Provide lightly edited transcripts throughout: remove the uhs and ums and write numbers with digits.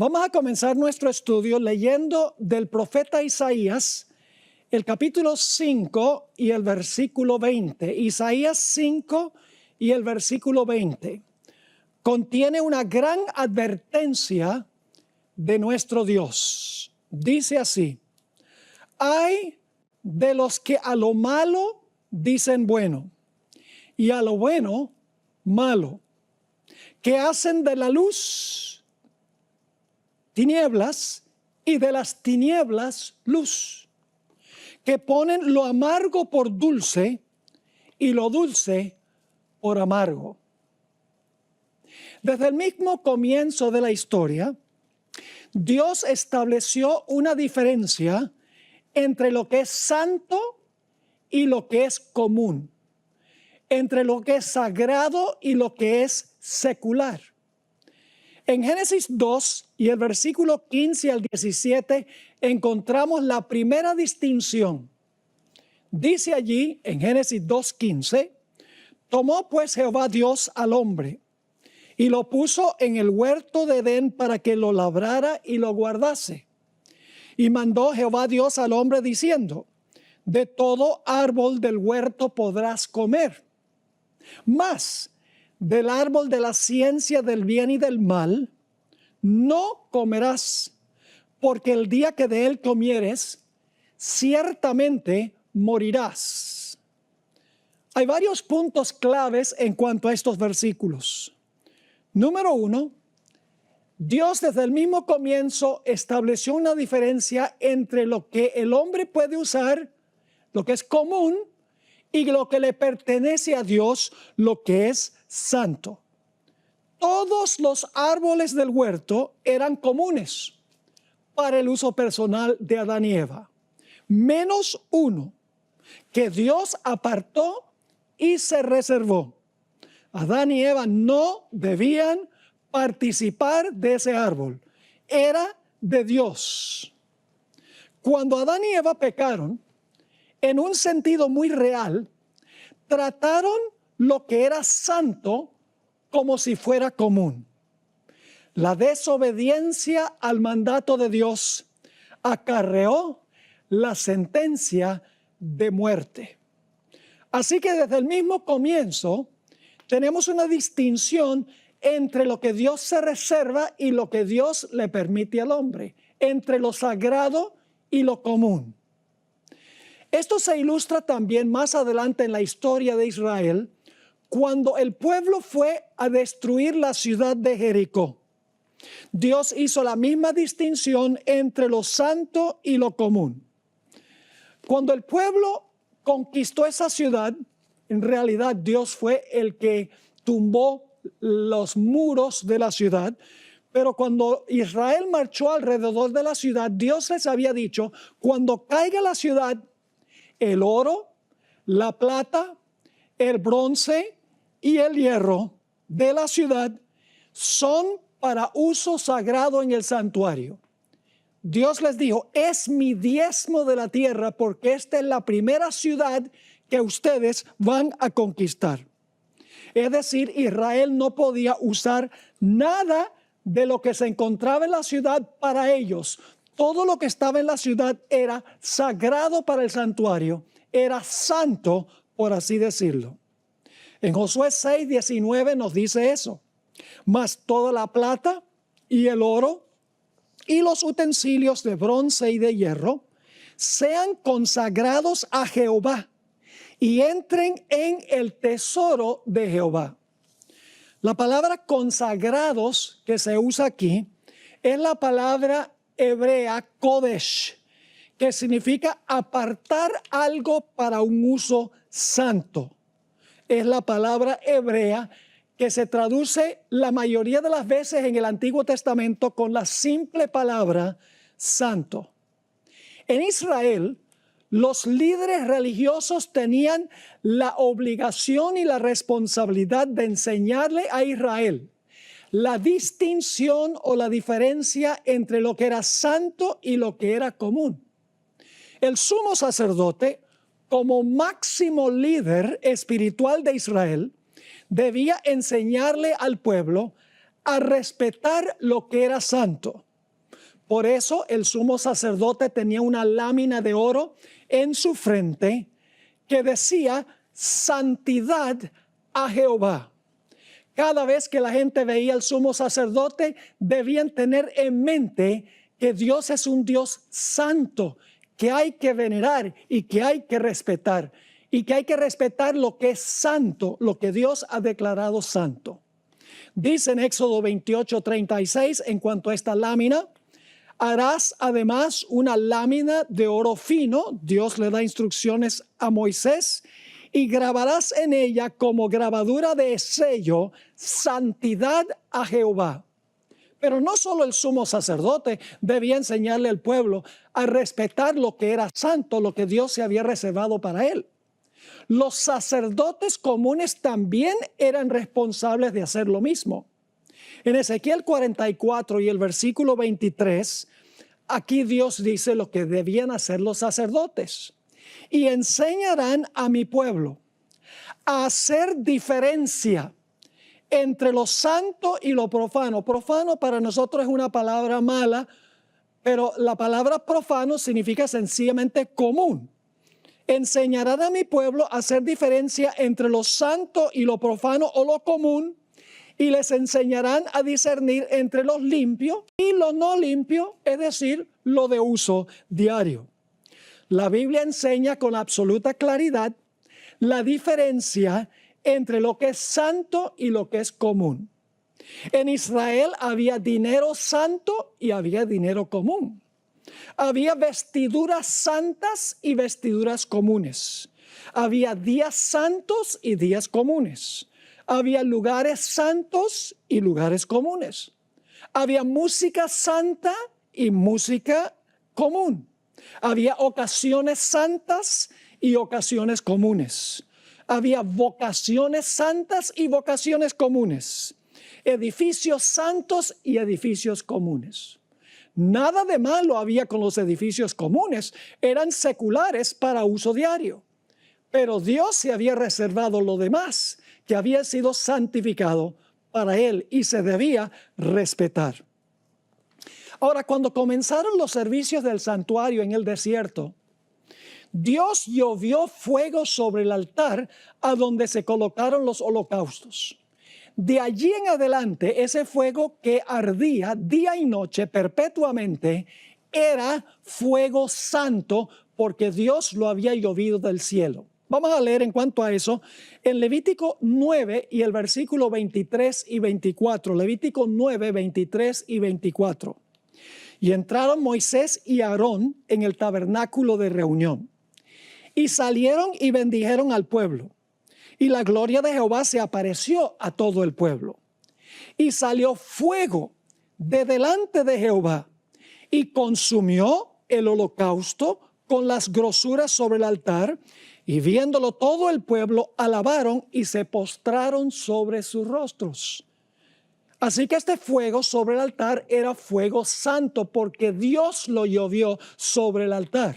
Vamos a comenzar nuestro estudio leyendo del profeta Isaías, el capítulo 5 y el versículo 20. Isaías 5 y el versículo 20 contiene una gran advertencia de nuestro Dios. Dice así: ay de los que a lo malo dicen bueno y a lo bueno malo, que hacen de la luz tinieblas y de las tinieblas luz, que ponen lo amargo por dulce y lo dulce por amargo. Desde el mismo comienzo de la historia, Dios estableció una diferencia entre lo que es santo y lo que es común, entre lo que es sagrado y lo que es secular. En Génesis 2 y el versículo 15 al 17 encontramos la primera distinción. Dice allí en Génesis 2:15: tomó pues Jehová Dios al hombre y lo puso en el huerto de Edén para que lo labrara y lo guardase. Y mandó Jehová Dios al hombre diciendo: de todo árbol del huerto podrás comer, mas del árbol de la ciencia del bien y del mal no comerás, porque el día que de él comieres, ciertamente morirás. Hay varios puntos claves en cuanto a estos versículos. Número 1, Dios desde el mismo comienzo estableció una diferencia entre lo que el hombre puede usar, lo que es común, y lo que le pertenece a Dios, lo que es santo. Todos los árboles del huerto eran comunes para el uso personal de Adán y Eva, menos uno que Dios apartó y se reservó. Adán y Eva no debían participar de ese árbol, era de Dios. Cuando Adán y Eva pecaron, en un sentido muy real, trataron lo que era santo como si fuera común. La desobediencia al mandato de Dios acarreó la sentencia de muerte. Así que desde el mismo comienzo tenemos una distinción entre lo que Dios se reserva y lo que Dios le permite al hombre, entre lo sagrado y lo común. Esto se ilustra también más adelante en la historia de Israel, cuando el pueblo fue a destruir la ciudad de Jericó. Dios hizo la misma distinción entre lo santo y lo común. Cuando el pueblo conquistó esa ciudad, en realidad Dios fue el que tumbó los muros de la ciudad. Pero cuando Israel marchó alrededor de la ciudad, Dios les había dicho: cuando caiga la ciudad, el oro, la plata, el bronce y el hierro de la ciudad son para uso sagrado en el santuario. Dios les dijo: es mi diezmo de la tierra, porque esta es la primera ciudad que ustedes van a conquistar. Es decir, Israel no podía usar nada de lo que se encontraba en la ciudad para ellos. Todo lo que estaba en la ciudad era sagrado para el santuario, era santo, por así decirlo. En Josué 6:19 nos dice eso: mas toda la plata y el oro y los utensilios de bronce y de hierro sean consagrados a Jehová y entren en el tesoro de Jehová. La palabra consagrados que se usa aquí es la palabra hebrea kodesh, que significa apartar algo para un uso santo. Es la palabra hebrea que se traduce la mayoría de las veces en el Antiguo Testamento con la simple palabra santo. En Israel, los líderes religiosos tenían la obligación y la responsabilidad de enseñarle a Israel la distinción o la diferencia entre lo que era santo y lo que era común. El sumo sacerdote, como máximo líder espiritual de Israel, debía enseñarle al pueblo a respetar lo que era santo Por eso el sumo sacerdote tenía una lámina de oro en su frente que decía: santidad a Jehová. Cada vez que la gente veía al sumo sacerdote, debían tener en mente que Dios es un Dios santo, que hay que venerar y que hay que respetar. Y que hay que respetar lo que es santo, lo que Dios ha declarado santo. Dice en Éxodo 28:36, en cuanto a esta lámina: harás además una lámina de oro fino. Dios le da instrucciones a Moisés. Y grabarás en ella como grabadura de sello: santidad a Jehová. Pero no solo el sumo sacerdote debía enseñarle al pueblo a respetar lo que era santo, lo que Dios se había reservado para él. Los sacerdotes comunes también eran responsables de hacer lo mismo. En Ezequiel 44 y el versículo 23, aquí Dios dice lo que debían hacer los sacerdotes. Y enseñarán a mi pueblo a hacer diferencia entre lo santo y lo profano. Profano para nosotros es una palabra mala, pero la palabra profano significa sencillamente común. Enseñarán a mi pueblo a hacer diferencia entre lo santo y lo profano o lo común, y les enseñarán a discernir entre lo limpio y lo no limpio, es decir, lo de uso diario. La Biblia enseña con absoluta claridad la diferencia entre lo que es santo y lo que es común. En Israel había dinero santo y había dinero común. Había vestiduras santas y vestiduras comunes. Había días santos y días comunes. Había lugares santos y lugares comunes. Había música santa y música común. Había ocasiones santas y ocasiones comunes. Había vocaciones santas y vocaciones comunes. Edificios santos y edificios comunes. Nada de malo había con los edificios comunes. Eran seculares para uso diario. Pero Dios se había reservado lo demás, que había sido santificado para Él y se debía respetar. Ahora, cuando comenzaron los servicios del santuario en el desierto, Dios llovió fuego sobre el altar a donde se colocaron los holocaustos. De allí en adelante, ese fuego que ardía día y noche perpetuamente era fuego santo, porque Dios lo había llovido del cielo. Vamos a leer en cuanto a eso en Levítico 9 y el versículo 23 y 24. Levítico 9, 23 y 24. Y entraron Moisés y Aarón en el tabernáculo de reunión. Y salieron y bendijeron al pueblo. Y la gloria de Jehová se apareció a todo el pueblo. Y salió fuego de delante de Jehová y consumió el holocausto con las grosuras sobre el altar. Y viéndolo todo el pueblo, alabaron y se postraron sobre sus rostros. Así que este fuego sobre el altar era fuego santo, porque Dios lo llovió sobre el altar.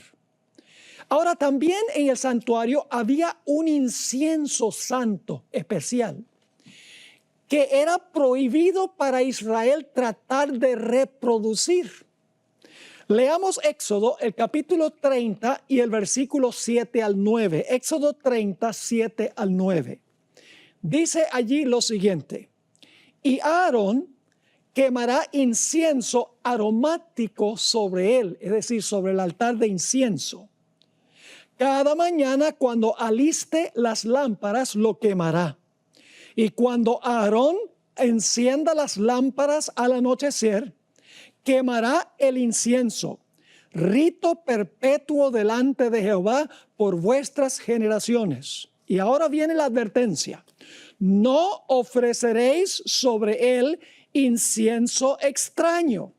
Ahora, también en el santuario había un incienso santo especial que era prohibido para Israel tratar de reproducir. Leamos Éxodo, el capítulo 30 y el versículo 7 al 9. Éxodo 30, 7 al 9. Dice allí lo siguiente: y Aarón quemará incienso aromático sobre él, es decir, sobre el altar de incienso. Cada mañana cuando aliste las lámparas lo quemará. Y cuando Aarón encienda las lámparas al anochecer, quemará el incienso, rito perpetuo delante de Jehová por vuestras generaciones. Y ahora viene la advertencia: no ofreceréis sobre él incienso extraño.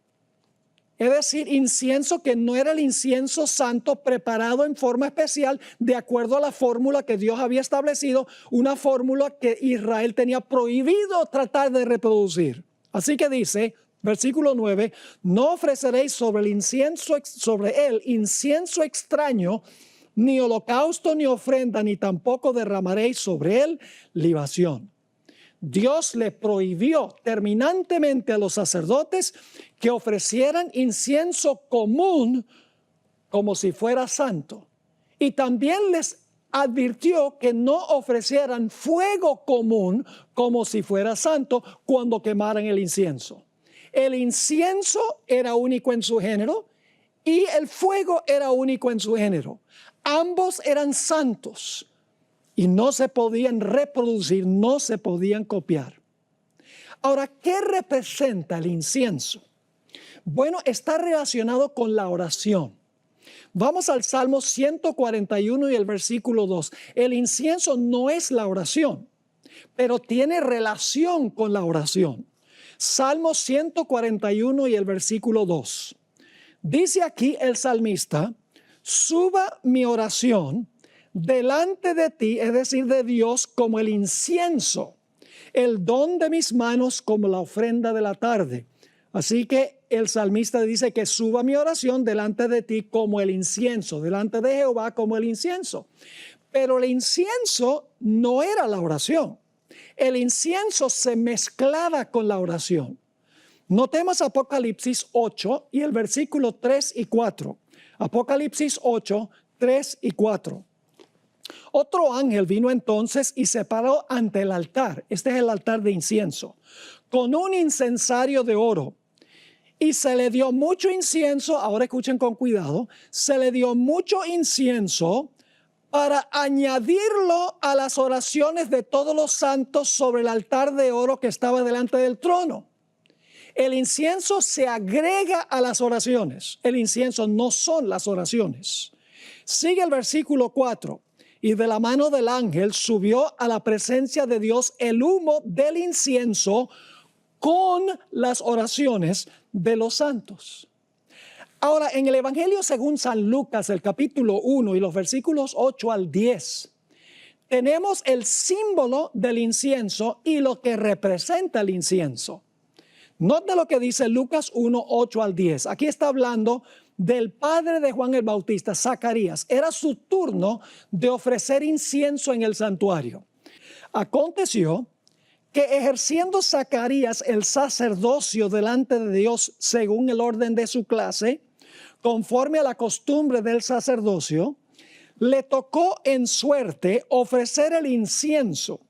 Es decir, incienso que no era el incienso santo preparado en forma especial de acuerdo a la fórmula que Dios había establecido, una fórmula que Israel tenía prohibido tratar de reproducir. Así que dice, versículo 9, no ofreceréis sobre él incienso extraño, ni holocausto ni ofrenda, ni tampoco derramaréis sobre él libación. Dios le prohibió terminantemente a los sacerdotes que ofrecieran incienso común como si fuera santo. Y también les advirtió que no ofrecieran fuego común como si fuera santo cuando quemaran el incienso. El incienso era único en su género y el fuego era único en su género. Ambos eran santos y no se podían reproducir, no se podían copiar. Ahora, ¿qué representa el incienso? Bueno, está relacionado con la oración. Vamos al Salmo 141 y el versículo 2. El incienso no es la oración, pero tiene relación con la oración. Salmo 141 y el versículo 2. Dice aquí el salmista: suba mi oración delante de ti, es decir, de Dios, como el incienso, el don de mis manos como la ofrenda de la tarde. Así que el salmista dice que suba mi oración delante de ti como el incienso, delante de Jehová como el incienso. Pero el incienso no era la oración. El incienso se mezclaba con la oración. Notemos Apocalipsis 8 y el versículo 3 y 4. Apocalipsis 8, 3 y 4. Otro ángel vino entonces y se paró ante el altar. Este es el altar de incienso, con un incensario de oro. Y se le dio mucho incienso, ahora escuchen con cuidado, se le dio mucho incienso para añadirlo a las oraciones de todos los santos sobre el altar de oro que estaba delante del trono. El incienso se agrega a las oraciones. El incienso no son las oraciones. Sigue el versículo 4. Y de la mano del ángel subió a la presencia de Dios el humo del incienso con las oraciones de los santos. Ahora, en el Evangelio según San Lucas, el capítulo 1 y los versículos 8 al 10, tenemos el símbolo del incienso y lo que representa el incienso. Nota lo que dice Lucas 1, 8 al 10. Aquí está hablando del padre de Juan el Bautista, Zacarías. Era su turno de ofrecer incienso en el santuario. Aconteció que ejerciendo Zacarías el sacerdocio delante de Dios según el orden de su clase, conforme a la costumbre del sacerdocio, le tocó en suerte ofrecer el incienso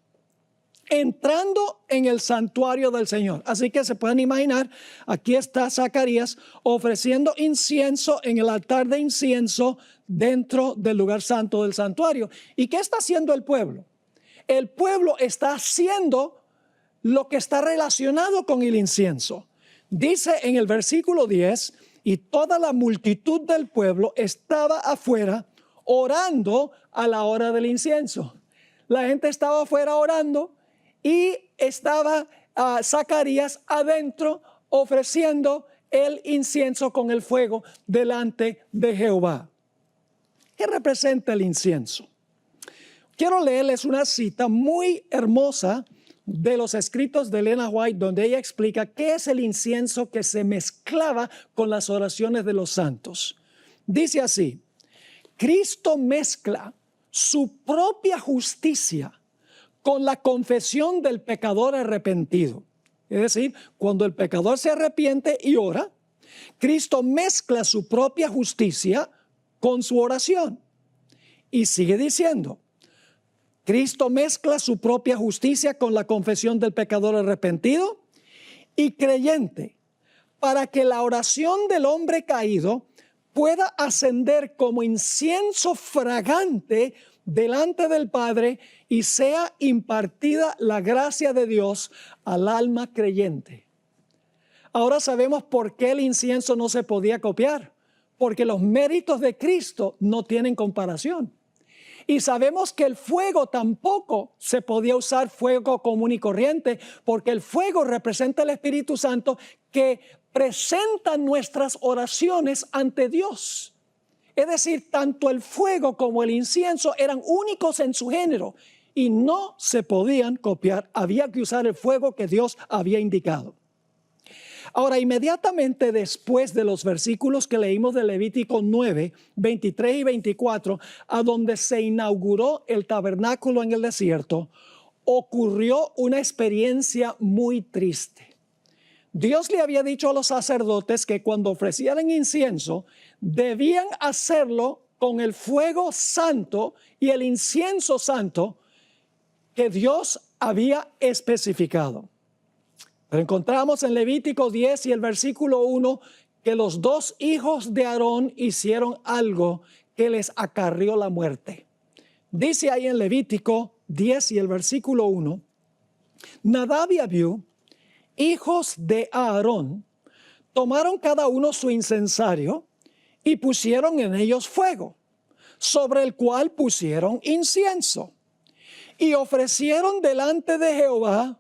entrando en el santuario del Señor. Así que se pueden imaginar, aquí está Zacarías ofreciendo incienso en el altar de incienso dentro del lugar santo del santuario. ¿Y qué está haciendo el pueblo? El pueblo está haciendo lo que está relacionado con el incienso. Dice en el versículo 10, y toda la multitud del pueblo estaba afuera orando a la hora del incienso. La gente estaba afuera orando y estaba Zacarías adentro ofreciendo el incienso con el fuego delante de Jehová. ¿Qué representa el incienso? Quiero leerles una cita muy hermosa de los escritos de Elena White, donde ella explica qué es el incienso que se mezclaba con las oraciones de los santos. Dice así: Cristo mezcla su propia justicia con la confesión del pecador arrepentido. Es decir, cuando el pecador se arrepiente y ora, Cristo mezcla su propia justicia con su oración. Y sigue diciendo, Cristo mezcla su propia justicia con la confesión del pecador arrepentido y creyente, para que la oración del hombre caído pueda ascender como incienso fragante delante del Padre y sea impartida la gracia de Dios al alma creyente. Ahora sabemos por qué el incienso no se podía copiar, porque los méritos de Cristo no tienen comparación. Y sabemos que el fuego tampoco se podía usar fuego común y corriente, porque el fuego representa el Espíritu Santo que presenta nuestras oraciones ante Dios. Es decir, tanto el fuego como el incienso eran únicos en su género y no se podían copiar. Había que usar el fuego que Dios había indicado. Ahora, inmediatamente después de los versículos que leímos de Levítico 9, 23 y 24, a donde se inauguró el tabernáculo en el desierto, ocurrió una experiencia muy triste. Dios le había dicho a los sacerdotes que cuando ofrecieran incienso, debían hacerlo con el fuego santo y el incienso santo que Dios había especificado. Pero encontramos en Levítico 10 y el versículo 1 que los dos hijos de Aarón hicieron algo que les acarrió la muerte. Dice ahí en Levítico 10 y el versículo 1, Nadab y Abiú, hijos de Aarón, tomaron cada uno su incensario y pusieron en ellos fuego, sobre el cual pusieron incienso, y ofrecieron delante de Jehová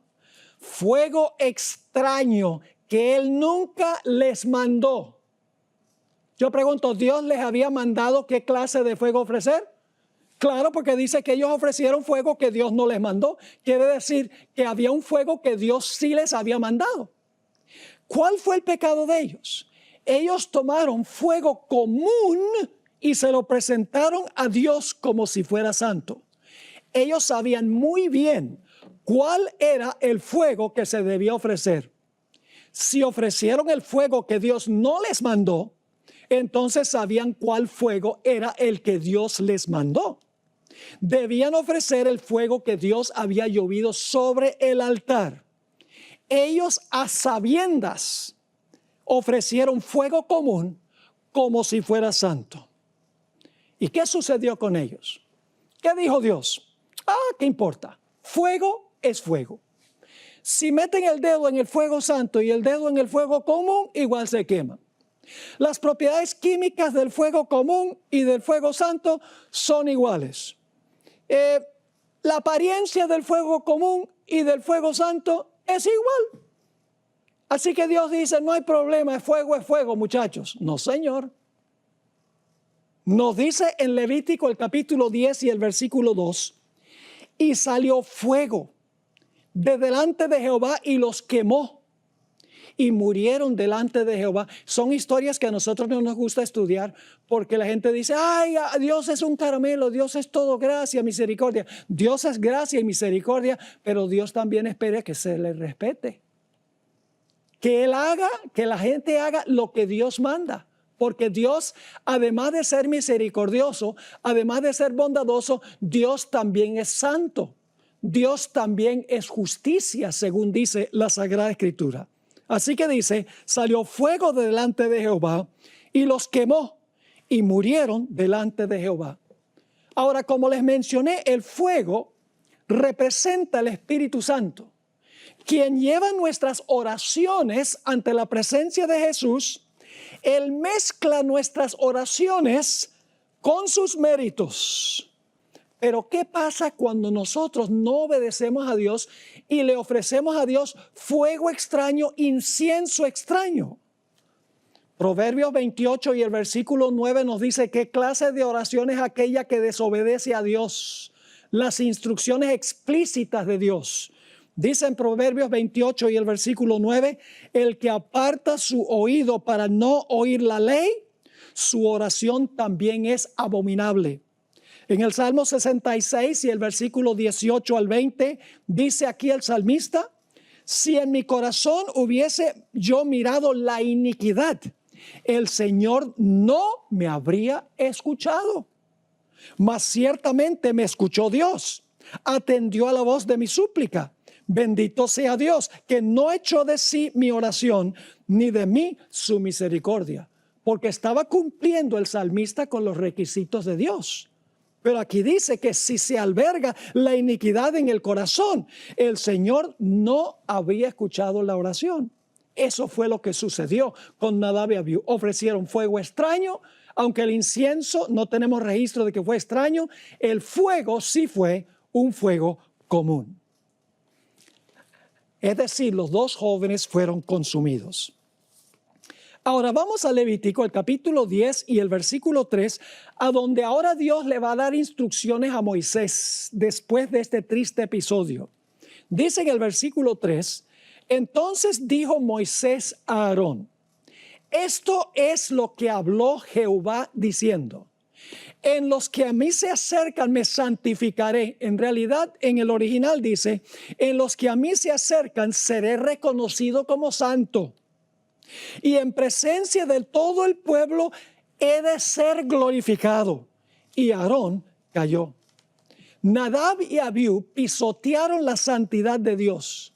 fuego extraño que él nunca les mandó. Yo pregunto, ¿Dios les había mandado qué clase de fuego ofrecer? Claro, porque dice que ellos ofrecieron fuego que Dios no les mandó. Quiere decir que había un fuego que Dios sí les había mandado. ¿Cuál fue el pecado de ellos? Ellos tomaron fuego común y se lo presentaron a Dios como si fuera santo. Ellos sabían muy bien cuál era el fuego que se debía ofrecer. Si ofrecieron el fuego que Dios no les mandó, entonces sabían cuál fuego era el que Dios les mandó. Debían ofrecer el fuego que Dios había llovido sobre el altar. Ellos a sabiendas ofrecieron fuego común como si fuera santo. ¿Y qué sucedió con ellos? ¿Qué dijo Dios? ¿Qué importa? Fuego es fuego. Si meten el dedo en el fuego santo y el dedo en el fuego común, igual se queman. Las propiedades químicas del fuego común y del fuego santo son iguales. La apariencia del fuego común y del fuego santo es igual. Así que Dios dice, no hay problema, es fuego, muchachos. No, señor. Nos dice en Levítico el capítulo 10 y el versículo 2, y salió fuego de delante de Jehová y los quemó, y murieron delante de Jehová. Son historias que a nosotros no nos gusta estudiar porque la gente dice, ay, Dios es un caramelo, Dios es todo gracia, misericordia. Dios es gracia y misericordia, pero Dios también espera que se le respete. Que Él haga, que la gente haga lo que Dios manda. Porque Dios, además de ser misericordioso, además de ser bondadoso, Dios también es santo. Dios también es justicia, según dice la Sagrada Escritura. Así que dice, salió fuego de delante de Jehová y los quemó y murieron delante de Jehová. Ahora, como les mencioné, el fuego representa el Espíritu Santo, quien lleva nuestras oraciones ante la presencia de Jesús. Él mezcla nuestras oraciones con sus méritos. Pero ¿qué pasa cuando nosotros no obedecemos a Dios y le ofrecemos a Dios fuego extraño, incienso extraño? Proverbios 28 y el versículo 9 nos dice qué clase de oración es aquella que desobedece a Dios, las instrucciones explícitas de Dios. Dice en Proverbios 28 y el versículo 9, el que aparta su oído para no oír la ley, su oración también es abominable. En el Salmo 66 y el versículo 18 al 20, dice aquí el salmista, si en mi corazón hubiese yo mirado la iniquidad, el Señor no me habría escuchado. Mas ciertamente me escuchó Dios, atendió a la voz de mi súplica. Bendito sea Dios, que no echó de sí mi oración, ni de mí su misericordia. Porque estaba cumpliendo el salmista con los requisitos de Dios. Pero aquí dice que si se alberga la iniquidad en el corazón, el Señor no había escuchado la oración. Eso fue lo que sucedió con Nadab y Abiú. Ofrecieron fuego extraño, aunque el incienso no tenemos registro de que fue extraño, el fuego sí fue un fuego común. Es decir, los dos jóvenes fueron consumidos. Ahora vamos a Levítico, el capítulo 10 y el versículo 3, a donde ahora Dios le va a dar instrucciones a Moisés después de este triste episodio. Dice en el versículo 3, entonces dijo Moisés a Aarón, esto es lo que habló Jehová diciendo, en los que a mí se acercan me santificaré. En realidad, en el original dice, en los que a mí se acercan seré reconocido como santo. Y en presencia de todo el pueblo he de ser glorificado. Y Aarón cayó. Nadab y Abiú pisotearon la santidad de Dios.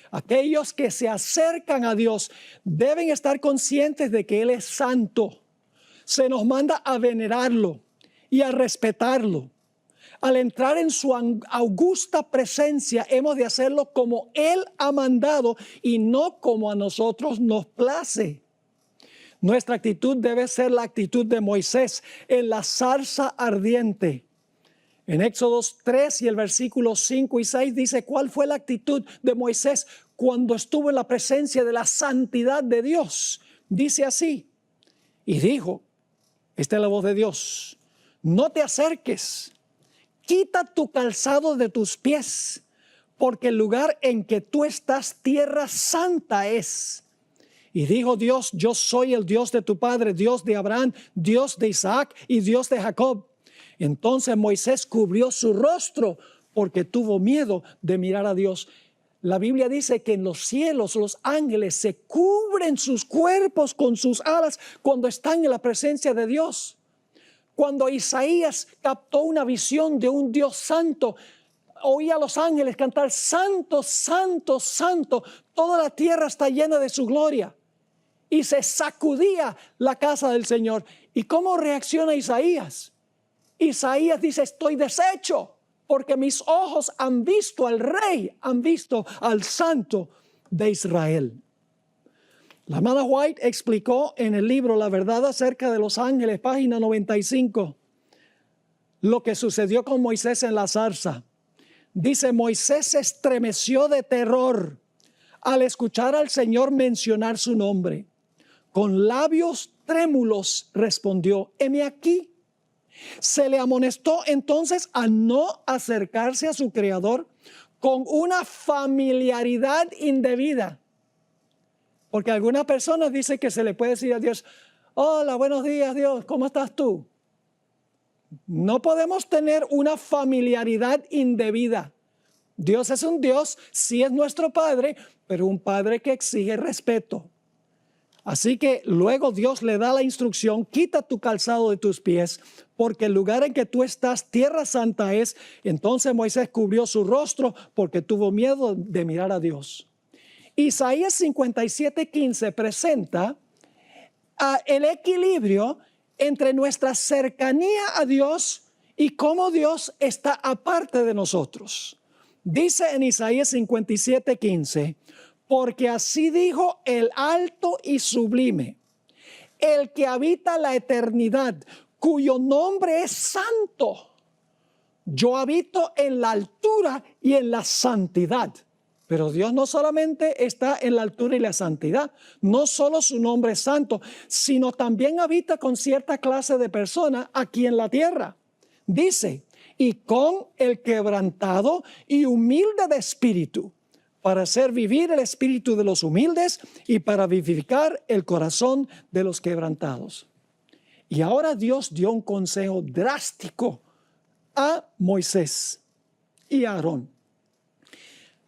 Aquellos que se acercan a Dios deben estar conscientes de que Él es santo. Se nos manda a venerarlo y a respetarlo. Al entrar en su augusta presencia, hemos de hacerlo como Él ha mandado y no como a nosotros nos place. Nuestra actitud debe ser la actitud de Moisés en la zarza ardiente. En Éxodo 3 y el versículo 5 y 6 dice cuál fue la actitud de Moisés cuando estuvo en la presencia de la santidad de Dios. Dice así, y dijo, esta es la voz de Dios, no te acerques, quita tu calzado de tus pies, porque el lugar en que tú estás, tierra santa es. Y dijo Dios, yo soy el Dios de tu padre, Dios de Abraham, Dios de Isaac y Dios de Jacob. Entonces Moisés cubrió su rostro porque tuvo miedo de mirar a Dios. La Biblia dice que en los cielos los ángeles se cubren sus cuerpos con sus alas cuando están en la presencia de Dios. Cuando Isaías captó una visión de un Dios santo, oía a los ángeles cantar, santo, santo, santo, toda la tierra está llena de su gloria. Y se sacudía la casa del Señor. ¿Y cómo reacciona Isaías? Isaías dice, estoy deshecho porque mis ojos han visto al Rey, han visto al Santo de Israel. La hermana White explicó en el libro La verdad acerca de los ángeles, página 95, lo que sucedió con Moisés en la zarza. Dice, Moisés se estremeció de terror al escuchar al Señor mencionar su nombre. Con labios trémulos respondió, heme aquí. Se le amonestó entonces a no acercarse a su Creador con una familiaridad indebida. Porque algunas personas dicen que se le puede decir a Dios, hola, buenos días Dios, ¿cómo estás tú? No podemos tener una familiaridad indebida. Dios es un Dios, sí es nuestro Padre, pero un Padre que exige respeto. Así que luego Dios le da la instrucción, quita tu calzado de tus pies, porque el lugar en que tú estás, tierra santa es. Entonces Moisés cubrió su rostro porque tuvo miedo de mirar a Dios. Isaías 57:15 presenta el equilibrio entre nuestra cercanía a Dios y cómo Dios está aparte de nosotros. Dice en Isaías 57:15, porque así dijo el alto y sublime, el que habita la eternidad, cuyo nombre es santo. Yo habito en la altura y en la santidad. Pero Dios no solamente está en la altura y la santidad, no solo su nombre es santo, sino también habita con cierta clase de persona aquí en la tierra. Dice, y con el quebrantado y humilde de espíritu, para hacer vivir el espíritu de los humildes y para vivificar el corazón de los quebrantados. Y ahora Dios dio un consejo drástico a Moisés y a Aarón.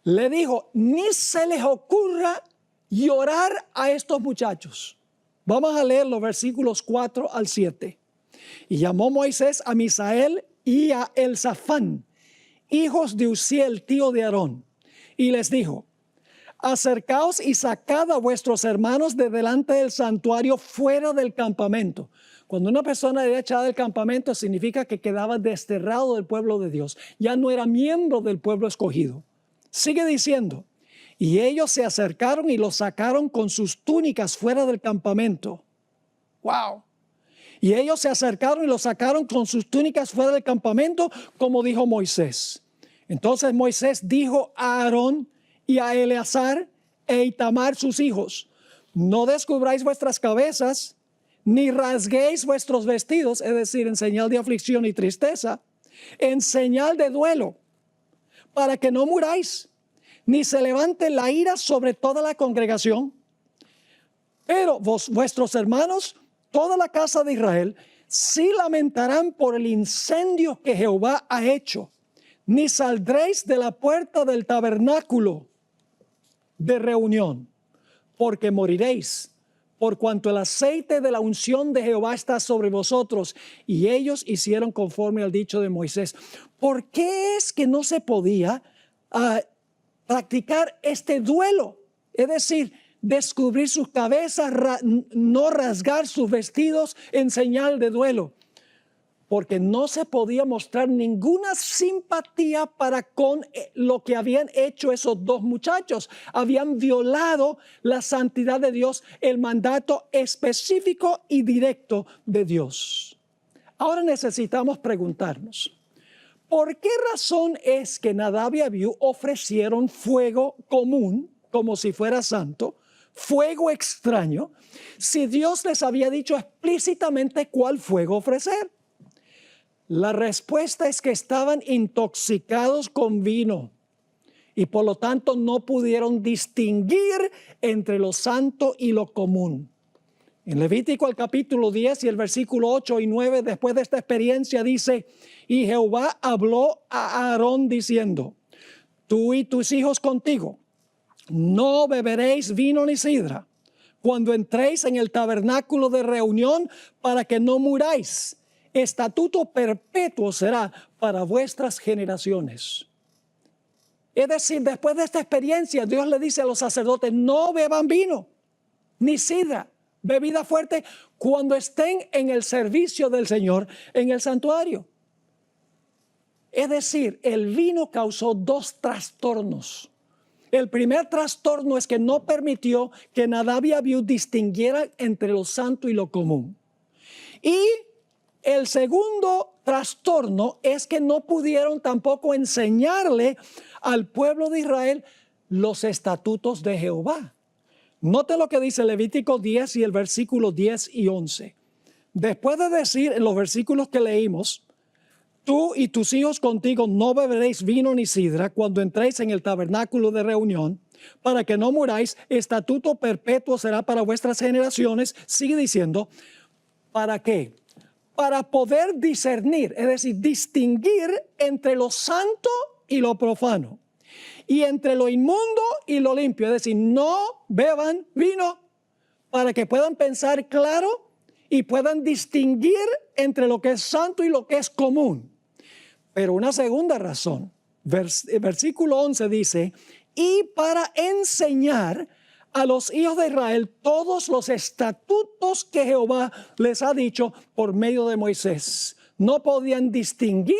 Le dijo, ni se les ocurra llorar a estos muchachos. Vamos a leer los versículos 4 al 7. Y llamó Moisés a Misael y a Elzafán, hijos de Uziel, tío de Aarón, y les dijo, acercaos y sacad a vuestros hermanos de delante del santuario fuera del campamento. Cuando una persona era echada del campamento significa que quedaba desterrado del pueblo de Dios. Ya no era miembro del pueblo escogido. Sigue diciendo, y ellos se acercaron y los sacaron con sus túnicas fuera del campamento. ¡Wow! Y ellos se acercaron y los sacaron con sus túnicas fuera del campamento, como dijo Moisés. Entonces Moisés dijo a Aarón y a Eleazar e Itamar sus hijos, no descubráis vuestras cabezas, ni rasguéis vuestros vestidos, es decir, en señal de aflicción y tristeza, en señal de duelo, para que no muráis, ni se levante la ira sobre toda la congregación. Pero vuestros hermanos, toda la casa de Israel, sí lamentarán por el incendio que Jehová ha hecho, ni saldréis de la puerta del tabernáculo de reunión, porque moriréis, por cuanto el aceite de la unción de Jehová está sobre vosotros. Y ellos hicieron conforme al dicho de Moisés. ¿Por qué es que no se podía practicar este duelo? Es decir, descubrir sus cabezas, no rasgar sus vestidos en señal de duelo. Porque no se podía mostrar ninguna simpatía para con lo que habían hecho esos dos muchachos. Habían violado la santidad de Dios, el mandato específico y directo de Dios. Ahora necesitamos preguntarnos, ¿por qué razón es que Nadab y Abiú ofrecieron fuego común, como si fuera santo, fuego extraño, si Dios les había dicho explícitamente cuál fuego ofrecer? La respuesta es que estaban intoxicados con vino y por lo tanto no pudieron distinguir entre lo santo y lo común. En Levítico el capítulo 10 y el versículo 8 y 9, después de esta experiencia dice, y Jehová habló a Aarón diciendo, tú y tus hijos contigo, no beberéis vino ni sidra cuando entréis en el tabernáculo de reunión para que no muráis. Estatuto perpetuo será para vuestras generaciones. Es decir, después de esta experiencia, Dios le dice a los sacerdotes, no beban vino, ni sidra, bebida fuerte, cuando estén en el servicio del Señor en el santuario. Es decir, el vino causó dos trastornos. El primer trastorno es que no permitió que Nadab y Abiú distinguieran entre lo santo y lo común. Y el segundo trastorno es que no pudieron tampoco enseñarle al pueblo de Israel los estatutos de Jehová. Note lo que dice Levítico 10 y el versículo 10 y 11. Después de decir en los versículos que leímos, tú y tus hijos contigo no beberéis vino ni sidra cuando entréis en el tabernáculo de reunión, para que no muráis, estatuto perpetuo será para vuestras generaciones. Sigue diciendo, ¿para qué? Para poder discernir, es decir, distinguir entre lo santo y lo profano, y entre lo inmundo y lo limpio, es decir, no beban vino, para que puedan pensar claro y puedan distinguir entre lo que es santo y lo que es común. Pero una segunda razón, versículo 11 dice, y para enseñar a los hijos de Israel todos los estatutos que Jehová les ha dicho por medio de Moisés. No podían distinguir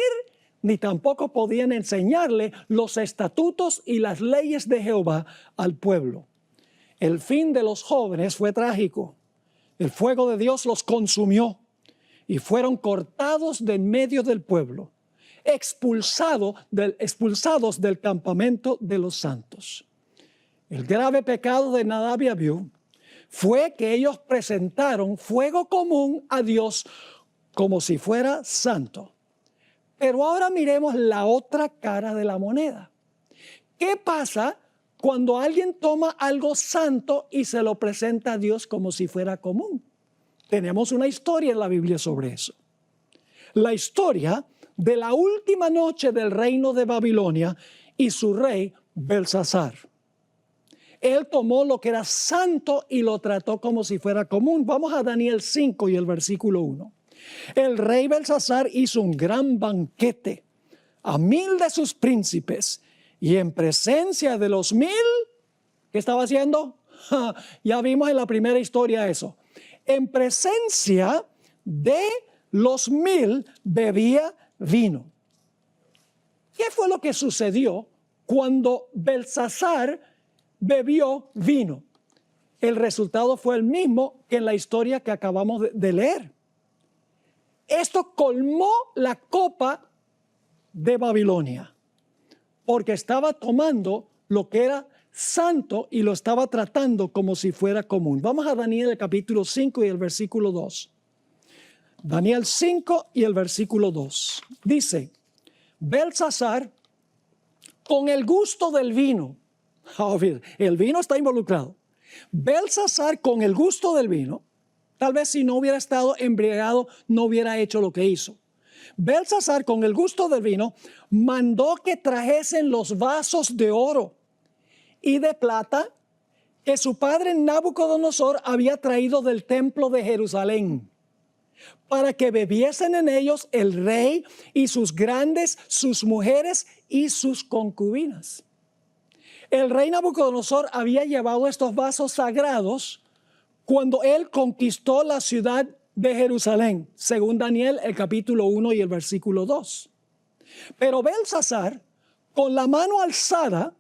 ni tampoco podían enseñarle los estatutos y las leyes de Jehová al pueblo. El fin de los jóvenes fue trágico. El fuego de Dios los consumió y fueron cortados de en medio del pueblo, expulsados del campamento de los santos. El grave pecado de Nadab y Abiú fue que ellos presentaron fuego común a Dios como si fuera santo. Pero ahora miremos la otra cara de la moneda. ¿Qué pasa cuando alguien toma algo santo y se lo presenta a Dios como si fuera común? Tenemos una historia en la Biblia sobre eso. La historia de la última noche del reino de Babilonia y su rey Belsasar. Él tomó lo que era santo y lo trató como si fuera común. Vamos a Daniel 5 y el versículo 1. El rey Belsasar hizo un gran banquete a 1000 de sus príncipes y en presencia de los 1000, ¿qué estaba haciendo? Ya vimos en la primera historia eso. En presencia de los 1000 bebía vino. ¿Qué fue lo que sucedió cuando Belsasar bebió vino? El resultado fue el mismo que en la historia que acabamos de leer. Esto colmó la copa de Babilonia, porque estaba tomando lo que era santo y lo estaba tratando como si fuera común. Vamos a Daniel el capítulo 5 y el versículo 2. Daniel 5 y el versículo 2. Dice, Belsasar, con el gusto del vino, el vino está involucrado. Belsasar, con el gusto del vino, Tal vez si no hubiera estado embriagado, no hubiera hecho lo que hizo. Belsasar, con el gusto del vino, mandó que trajesen los vasos de oro y de plata que su padre Nabucodonosor había traído del templo de Jerusalén, para que bebiesen en ellos el rey y sus grandes, sus mujeres y sus concubinas. El rey Nabucodonosor había llevado estos vasos sagrados cuando él conquistó la ciudad de Jerusalén, según Daniel, el capítulo 1 y el versículo 2. Pero Belsasar, con la mano alzada,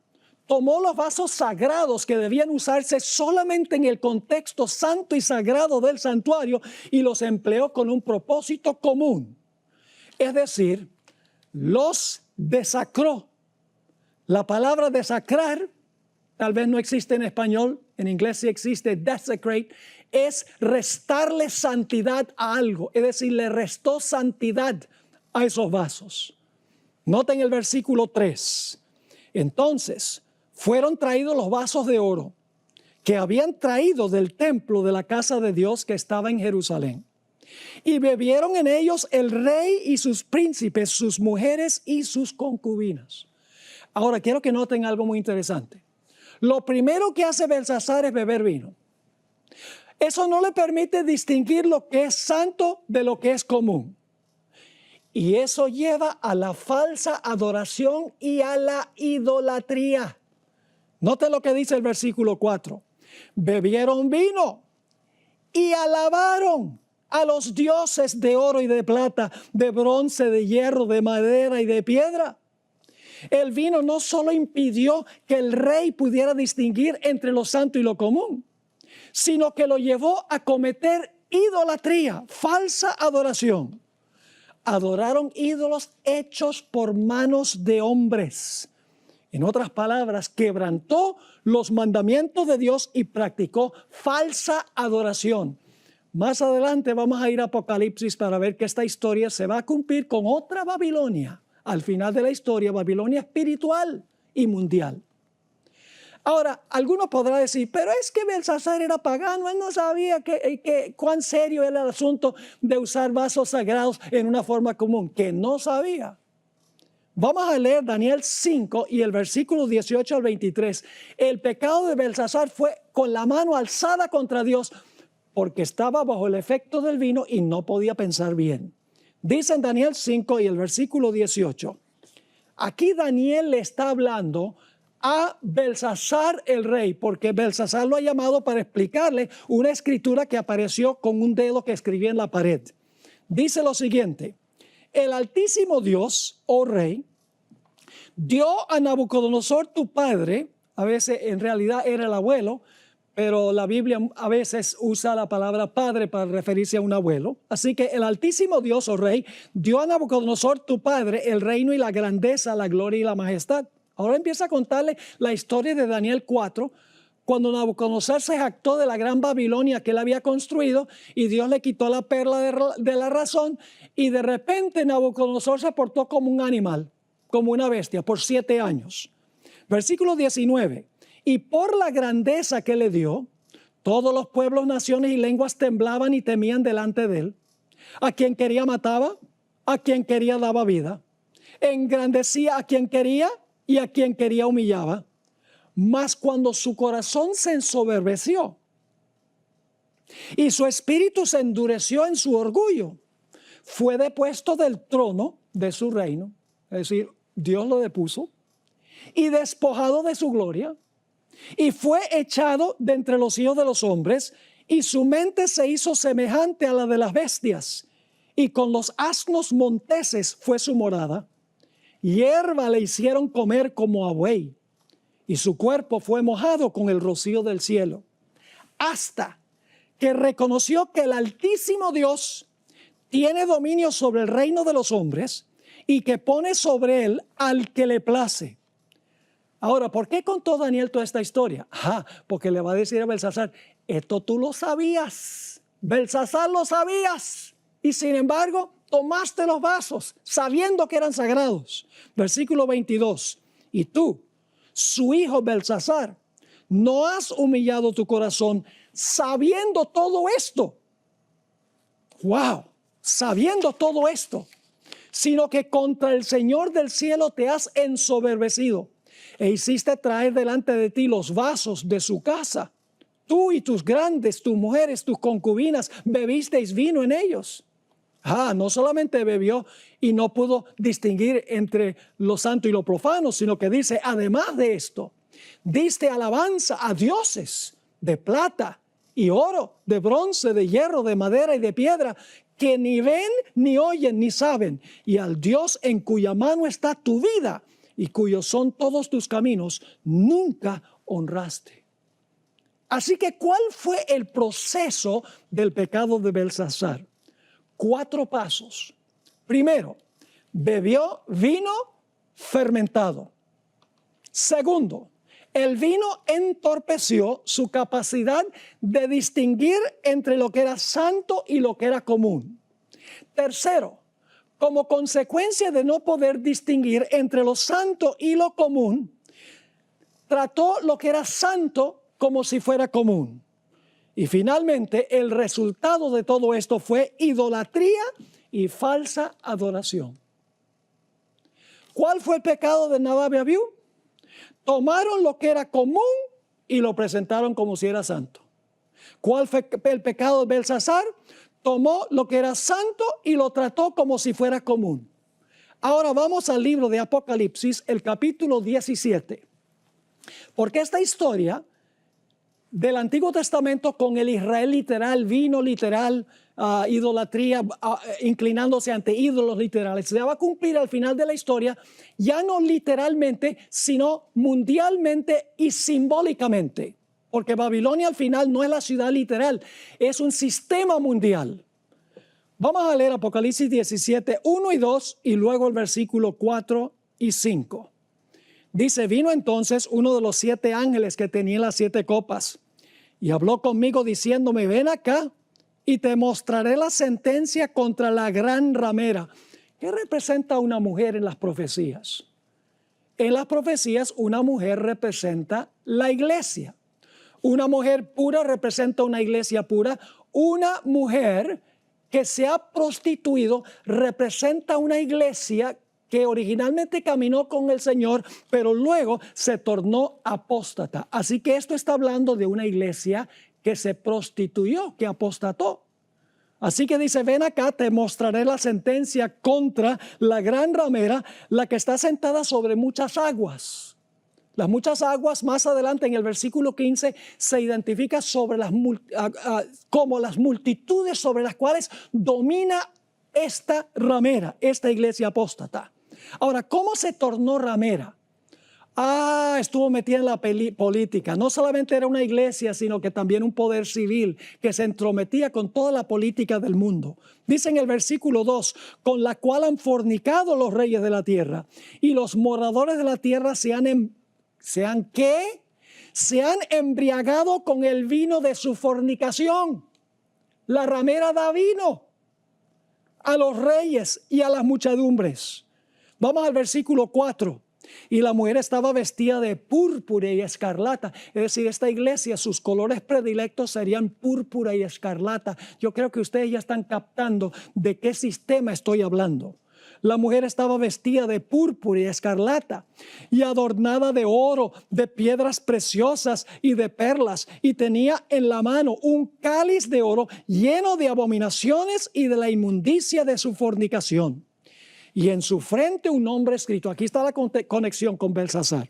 tomó los vasos sagrados que debían usarse solamente en el contexto santo y sagrado del santuario y los empleó con un propósito común. Es decir, los desacró. La palabra desacrar tal vez no existe en español, en inglés sí existe, desecrate, es restarle santidad a algo, es decir, le restó santidad a esos vasos. Noten el versículo 3. Entonces, fueron traídos los vasos de oro que habían traído del templo de la casa de Dios que estaba en Jerusalén. Y bebieron en ellos el rey y sus príncipes, sus mujeres y sus concubinas. Ahora, quiero que noten algo muy interesante. Lo primero que hace Belsasar es beber vino. Eso no le permite distinguir lo que es santo de lo que es común. Y eso lleva a la falsa adoración y a la idolatría. Noten lo que dice el versículo 4. Bebieron vino y alabaron a los dioses de oro y de plata, de bronce, de hierro, de madera y de piedra. El vino no solo impidió que el rey pudiera distinguir entre lo santo y lo común, sino que lo llevó a cometer idolatría, falsa adoración. Adoraron ídolos hechos por manos de hombres. En otras palabras, quebrantó los mandamientos de Dios y practicó falsa adoración. Más adelante vamos a ir a Apocalipsis para ver que esta historia se va a cumplir con otra Babilonia. Al final de la historia, Babilonia espiritual y mundial. Ahora, algunos podrán decir, pero es que Belsasar era pagano, él no sabía cuán serio era el asunto de usar vasos sagrados en una forma común, que no sabía. Vamos a leer Daniel 5 y el versículo 18 al 23. El pecado de Belsasar fue con la mano alzada contra Dios porque estaba bajo el efecto del vino y no podía pensar bien. Dice en Daniel 5 y el versículo 18. Aquí Daniel le está hablando a Belsasar el rey, porque Belsasar lo ha llamado para explicarle una escritura que apareció con un dedo que escribía en la pared. Dice lo siguiente: el Altísimo Dios, oh rey, dio a Nabucodonosor tu padre, a veces en realidad era el abuelo, pero la Biblia a veces usa la palabra padre para referirse a un abuelo. Así que el Altísimo Dios, oh rey, dio a Nabucodonosor tu padre el reino y la grandeza, la gloria y la majestad. Ahora empieza a contarle la historia de Daniel 4, cuando Nabucodonosor se jactó de la gran Babilonia que él había construido y Dios le quitó la perla de la razón y de repente Nabucodonosor se portó como un animal, como una bestia, por 7 años. Versículo 19. Y por la grandeza que le dio, todos los pueblos, naciones y lenguas temblaban y temían delante de él. A quien quería mataba, a quien quería daba vida. Engrandecía a quien quería y a quien quería humillaba. Mas cuando su corazón se ensoberbeció y su espíritu se endureció en su orgullo, fue depuesto del trono de su reino, es decir, Dios lo depuso, y despojado de su gloria, y fue echado de entre los hijos de los hombres, y su mente se hizo semejante a la de las bestias, y con los asnos monteses fue su morada. Hierba le hicieron comer como a buey, y su cuerpo fue mojado con el rocío del cielo, hasta que reconoció que el Altísimo Dios tiene dominio sobre el reino de los hombres y que pone sobre él al que le place. Ahora, ¿por qué contó Daniel toda esta historia? Porque le va a decir a Belsasar, esto tú lo sabías, Belsasar lo sabías, y sin embargo tomaste los vasos sabiendo que eran sagrados. Versículo 22, y tú, su hijo Belsasar, no has humillado tu corazón sabiendo todo esto, wow, sabiendo todo esto, sino que contra el Señor del cielo te has ensoberbecido e hiciste traer delante de ti los vasos de su casa. Tú y tus grandes, tus mujeres, tus concubinas, bebisteis vino en ellos. No solamente bebió y no pudo distinguir entre lo santo y lo profano, sino que dice, además de esto, diste alabanza a dioses de plata y oro, de bronce, de hierro, de madera y de piedra, que ni ven, ni oyen, ni saben, y al Dios en cuya mano está tu vida y cuyos son todos tus caminos, nunca honraste. Así que, ¿cuál fue el proceso del pecado de Belsasar? 4 pasos. Primero, bebió vino fermentado. Segundo, el vino entorpeció su capacidad de distinguir entre lo que era santo y lo que era común. Tercero, como consecuencia de no poder distinguir entre lo santo y lo común, trató lo que era santo como si fuera común. Y finalmente, el resultado de todo esto fue idolatría y falsa adoración. ¿Cuál fue el pecado de Nadab y Abiú? Tomaron lo que era común y lo presentaron como si era santo. ¿Cuál fue el pecado de Belsasar? Tomó lo que era santo y lo trató como si fuera común. Ahora vamos al libro de Apocalipsis, el capítulo 17. Porque esta historia del Antiguo Testamento con el Israel literal, vino literal, idolatría, inclinándose ante ídolos literales, se va a cumplir al final de la historia, ya no literalmente, sino mundialmente y simbólicamente. Porque Babilonia al final no es la ciudad literal, es un sistema mundial. Vamos a leer Apocalipsis 17, 1 y 2 y luego el versículo 4 y 5. Dice, vino entonces uno de los 7 ángeles que tenía las 7 copas y habló conmigo diciéndome, ven acá y te mostraré la sentencia contra la gran ramera. ¿Qué representa una mujer en las profecías? En las profecías una mujer representa la iglesia. Una mujer pura representa una iglesia pura. Una mujer que se ha prostituido representa una iglesia que originalmente caminó con el Señor, pero luego se tornó apóstata. Así que esto está hablando de una iglesia que se prostituyó, que apostató. Así que dice, ven acá, te mostraré la sentencia contra la gran ramera, la que está sentada sobre muchas aguas. Las muchas aguas, más adelante en el versículo 15, se identifica sobre como las multitudes sobre las cuales domina esta ramera, esta iglesia apóstata. Ahora, ¿cómo se tornó ramera? Estuvo metida en la política. No solamente era una iglesia, sino que también un poder civil que se entrometía con toda la política del mundo. Dice en el versículo 2, con la cual han fornicado los reyes de la tierra y los moradores de la tierra se han embriagado con el vino de su fornicación. La ramera da vino a los reyes y a las muchedumbres. Vamos al versículo 4. Y la mujer estaba vestida de púrpura y escarlata. Es decir, esta iglesia, sus colores predilectos serían púrpura y escarlata. Yo creo que ustedes ya están captando de qué sistema estoy hablando. La mujer estaba vestida de púrpura y escarlata y adornada de oro, de piedras preciosas y de perlas, y tenía en la mano un cáliz de oro lleno de abominaciones y de la inmundicia de su fornicación. Y en su frente un nombre escrito, aquí está la conexión con Belsasar.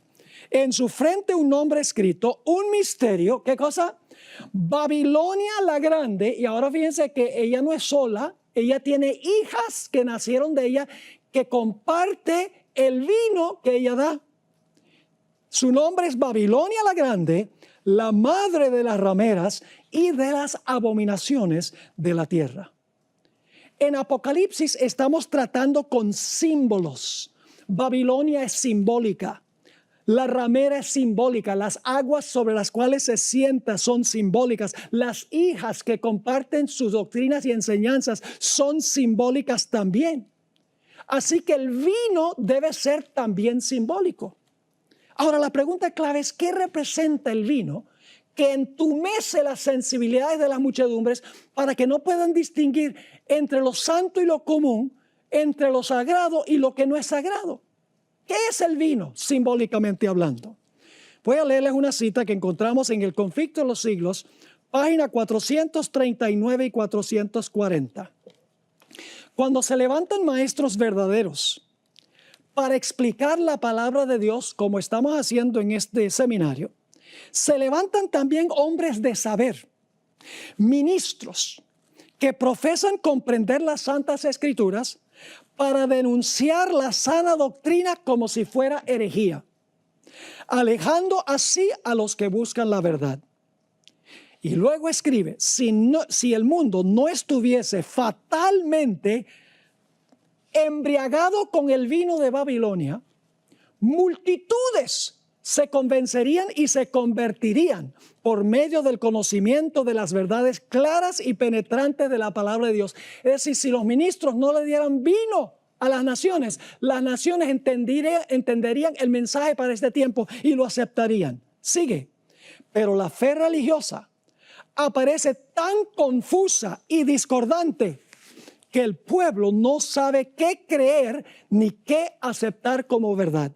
En su frente un nombre escrito, un misterio, ¿qué cosa? Babilonia la Grande. Y ahora fíjense que ella no es sola, ella tiene hijas que nacieron de ella, que comparte el vino que ella da. Su nombre es Babilonia la Grande, la madre de las rameras y de las abominaciones de la tierra. En Apocalipsis estamos tratando con símbolos. Babilonia es simbólica. La ramera es simbólica. Las aguas sobre las cuales se sienta son simbólicas. Las hijas que comparten sus doctrinas y enseñanzas son simbólicas también. Así que el vino debe ser también simbólico. Ahora la pregunta clave es, ¿qué representa el vino que entumece las sensibilidades de las muchedumbres para que no puedan distinguir entre lo santo y lo común, entre lo sagrado y lo que no es sagrado. ¿Qué es el vino, simbólicamente hablando? Voy a leerles una cita que encontramos en El Conflicto de los Siglos, página 439 y 440. Cuando se levantan maestros verdaderos para explicar la palabra de Dios, como estamos haciendo en este seminario, se levantan también hombres de saber, ministros, que profesan comprender las Santas Escrituras para denunciar la sana doctrina como si fuera herejía, alejando así a los que buscan la verdad. Y luego escribe, si el mundo no estuviese fatalmente embriagado con el vino de Babilonia, multitudes se convencerían y se convertirían por medio del conocimiento de las verdades claras y penetrantes de la palabra de Dios. Es decir, si los ministros no le dieran vino a las naciones entenderían el mensaje para este tiempo y lo aceptarían. Sigue. Pero la fe religiosa aparece tan confusa y discordante que el pueblo no sabe qué creer ni qué aceptar como verdad.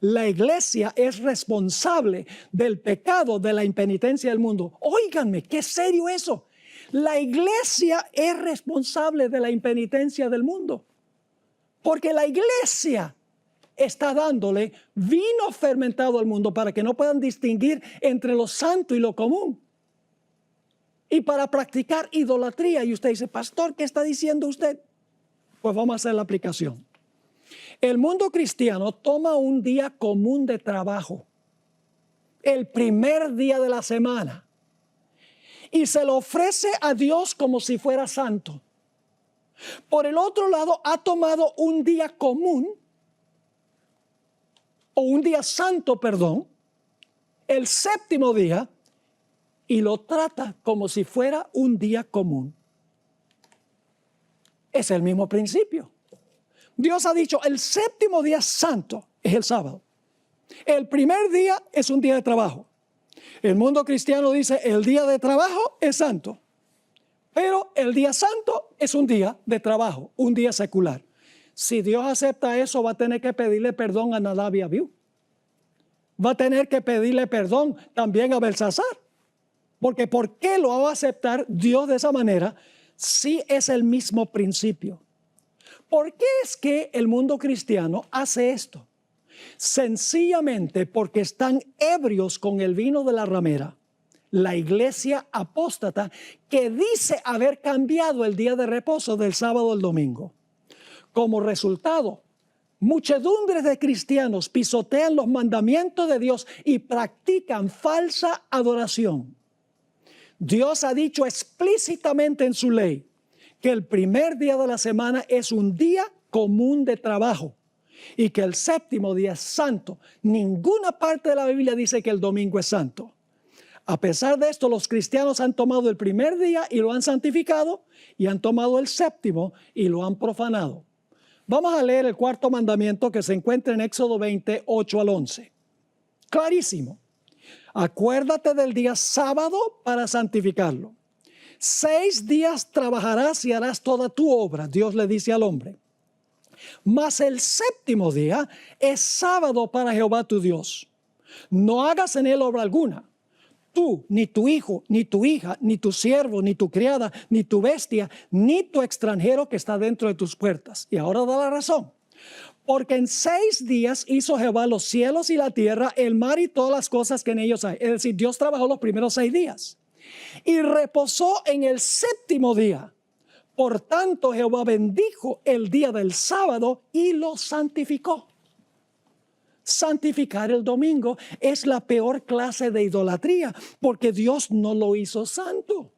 La iglesia es responsable del pecado de la impenitencia del mundo. Óiganme, qué serio eso. La iglesia es responsable de la impenitencia del mundo. Porque la iglesia está dándole vino fermentado al mundo para que no puedan distinguir entre lo santo y lo común. Y para practicar idolatría. Y usted dice, pastor, ¿qué está diciendo usted? Pues vamos a hacer la aplicación. El mundo cristiano toma un día común de trabajo, el primer día de la semana, y se lo ofrece a Dios como si fuera santo. Por el otro lado, ha tomado un día común, o un día santo, perdón, el séptimo día, y lo trata como si fuera un día común. Es el mismo principio. Dios ha dicho, el séptimo día santo es el sábado. El primer día es un día de trabajo. El mundo cristiano dice, el día de trabajo es santo. Pero el día santo es un día de trabajo, un día secular. Si Dios acepta eso, va a tener que pedirle perdón a Nadab y Abiú. Va a tener que pedirle perdón también a Belsasar. Porque ¿por qué lo va a aceptar Dios de esa manera si es el mismo principio? ¿Por qué es que el mundo cristiano hace esto? Sencillamente porque están ebrios con el vino de la ramera. La iglesia apóstata que dice haber cambiado el día de reposo del sábado al domingo. Como resultado, muchedumbres de cristianos pisotean los mandamientos de Dios y practican falsa adoración. Dios ha dicho explícitamente en su ley que el primer día de la semana es un día común de trabajo y que el séptimo día es santo. Ninguna parte de la Biblia dice que el domingo es santo. A pesar de esto, los cristianos han tomado el primer día y lo han santificado y han tomado el séptimo y lo han profanado. Vamos a leer el cuarto mandamiento que se encuentra en Éxodo 20, 8 al 11. Clarísimo. Acuérdate del día sábado para santificarlo. 6 días trabajarás y harás toda tu obra, Dios le dice al hombre. Mas el séptimo día es sábado para Jehová tu Dios. No hagas en él obra alguna. Tú, ni tu hijo, ni tu hija, ni tu siervo, ni tu criada, ni tu bestia, ni tu extranjero que está dentro de tus puertas. Y ahora da la razón. Porque en 6 días hizo Jehová los cielos y la tierra, el mar y todas las cosas que en ellos hay. Es decir, Dios trabajó los primeros 6 días. Y reposó en el séptimo día. Por tanto, Jehová bendijo el día del sábado y lo santificó. Santificar el domingo es la peor clase de idolatría, porque Dios no lo hizo santo.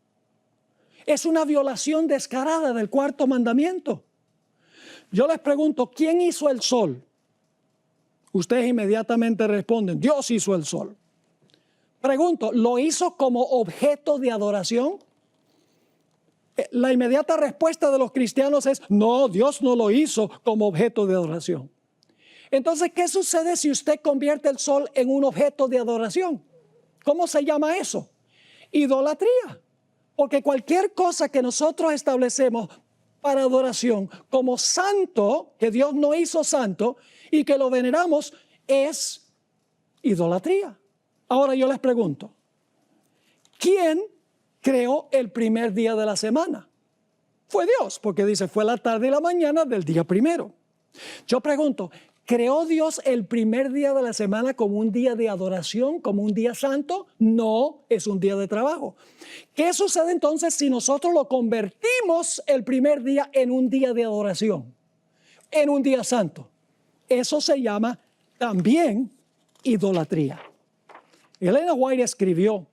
Es una violación descarada del cuarto mandamiento. Yo les pregunto, ¿quién hizo el sol? Ustedes inmediatamente responden, Dios hizo el sol. Pregunto, ¿lo hizo como objeto de adoración? La inmediata respuesta de los cristianos es, no, Dios no lo hizo como objeto de adoración. Entonces, ¿qué sucede si usted convierte el sol en un objeto de adoración? ¿Cómo se llama eso? Idolatría. Porque cualquier cosa que nosotros establecemos para adoración como santo, que Dios no hizo santo y que lo veneramos, es idolatría. Ahora yo les pregunto, ¿quién creó el primer día de la semana? Fue Dios, porque dice, fue la tarde y la mañana del día primero. Yo pregunto, ¿creó Dios el primer día de la semana como un día de adoración, como un día santo? No, es un día de trabajo. ¿Qué sucede entonces si nosotros lo convertimos el primer día en un día de adoración, en un día santo? Eso se llama también idolatría. Elena White escribió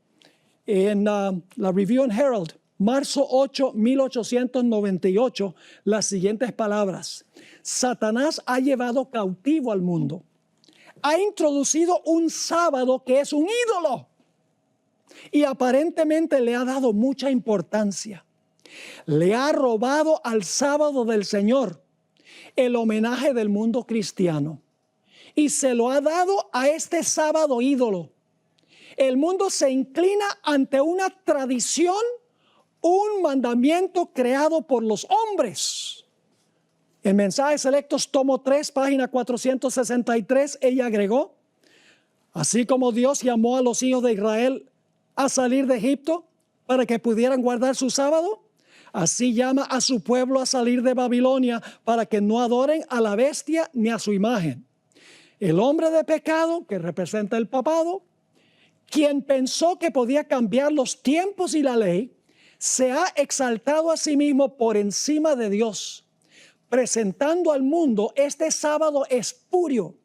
en la Review and Herald, marzo 8, 1898, las siguientes palabras. Satanás ha llevado cautivo al mundo. Ha introducido un sábado que es un ídolo. Y aparentemente le ha dado mucha importancia. Le ha robado al sábado del Señor el homenaje del mundo cristiano. Y se lo ha dado a este sábado ídolo. El mundo se inclina ante una tradición, un mandamiento creado por los hombres. En Mensajes Selectos, tomo 3, página 463, ella agregó, así como Dios llamó a los hijos de Israel a salir de Egipto para que pudieran guardar su sábado, así llama a su pueblo a salir de Babilonia para que no adoren a la bestia ni a su imagen. El hombre de pecado, que representa el papado, quien pensó que podía cambiar los tiempos y la ley, se ha exaltado a sí mismo por encima de Dios, presentando al mundo este sábado espurio.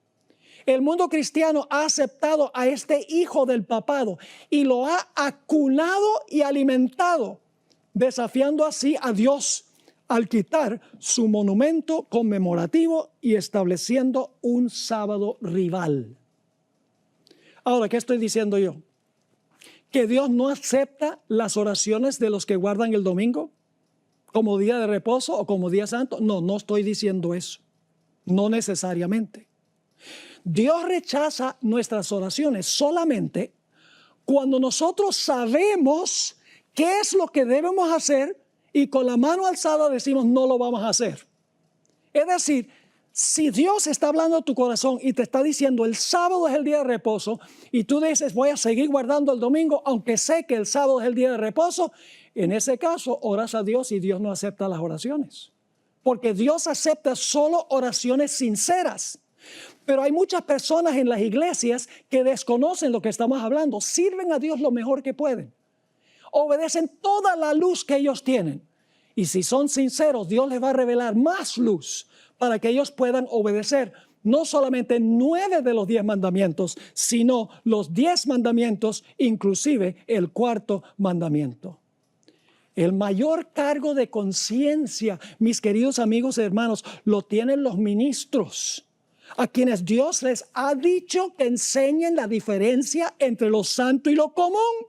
El mundo cristiano ha aceptado a este hijo del papado y lo ha acunado y alimentado, desafiando así a Dios al quitar su monumento conmemorativo y estableciendo un sábado rival. Ahora, ¿qué estoy diciendo yo? ¿Que Dios no acepta las oraciones de los que guardan el domingo como día de reposo o como día santo? No, no estoy diciendo eso. No necesariamente. Dios rechaza nuestras oraciones solamente cuando nosotros sabemos qué es lo que debemos hacer y con la mano alzada decimos no lo vamos a hacer. Es decir, si Dios está hablando a tu corazón y te está diciendo el sábado es el día de reposo y tú dices voy a seguir guardando el domingo aunque sé que el sábado es el día de reposo, en ese caso oras a Dios y Dios no acepta las oraciones. Porque Dios acepta solo oraciones sinceras. Pero hay muchas personas en las iglesias que desconocen lo que estamos hablando, sirven a Dios lo mejor que pueden. Obedecen toda la luz que ellos tienen. Y si son sinceros, Dios les va a revelar más luz para que ellos puedan obedecer no solamente 9 de los 10 mandamientos, sino los 10 mandamientos, inclusive el 4º mandamiento. El mayor cargo de conciencia, mis queridos amigos y hermanos, lo tienen los ministros, a quienes Dios les ha dicho que enseñen la diferencia entre lo santo y lo común.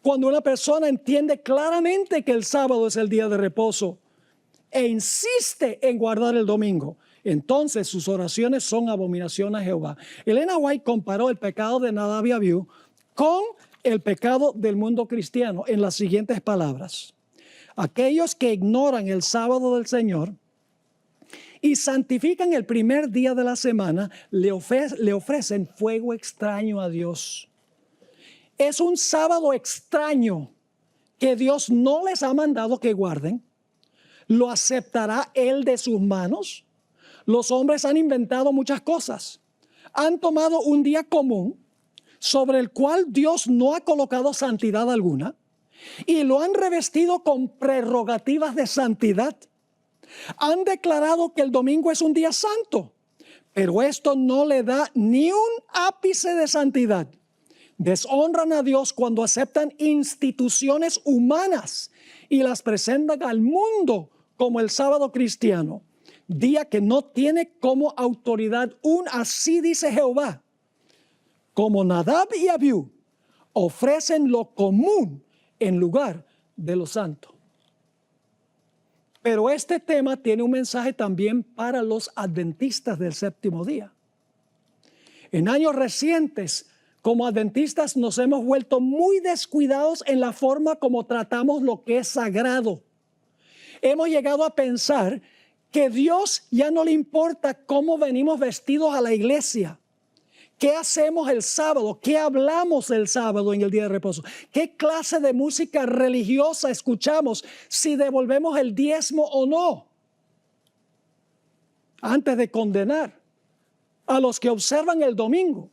Cuando una persona entiende claramente que el sábado es el día de reposo e insiste en guardar el domingo, entonces sus oraciones son abominación a Jehová. Elena White comparó el pecado de Nadab y Abiú con el pecado del mundo cristiano en las siguientes palabras. Aquellos que ignoran el sábado del Señor y santifican el primer día de la semana, le ofrecen fuego extraño a Dios. Es un sábado extraño que Dios no les ha mandado que guarden. ¿Lo aceptará Él de sus manos? Los hombres han inventado muchas cosas. Han tomado un día común sobre el cual Dios no ha colocado santidad alguna y lo han revestido con prerrogativas de santidad. Han declarado que el domingo es un día santo, pero esto no le da ni un ápice de santidad. Deshonran a Dios cuando aceptan instituciones humanas y las presentan al mundo como el sábado cristiano, día que no tiene como autoridad un así dice Jehová. Como Nadab y Abiú ofrecen lo común en lugar de lo santo. Pero este tema tiene un mensaje también para los adventistas del séptimo día. En años recientes, como adventistas nos hemos vuelto muy descuidados en la forma como tratamos lo que es sagrado. Hemos llegado a pensar que Dios ya no le importa cómo venimos vestidos a la iglesia. ¿Qué hacemos el sábado? ¿Qué hablamos el sábado en el día de reposo? ¿Qué clase de música religiosa escuchamos? Si devolvemos el diezmo o no. Antes de condenar a los que observan el domingo,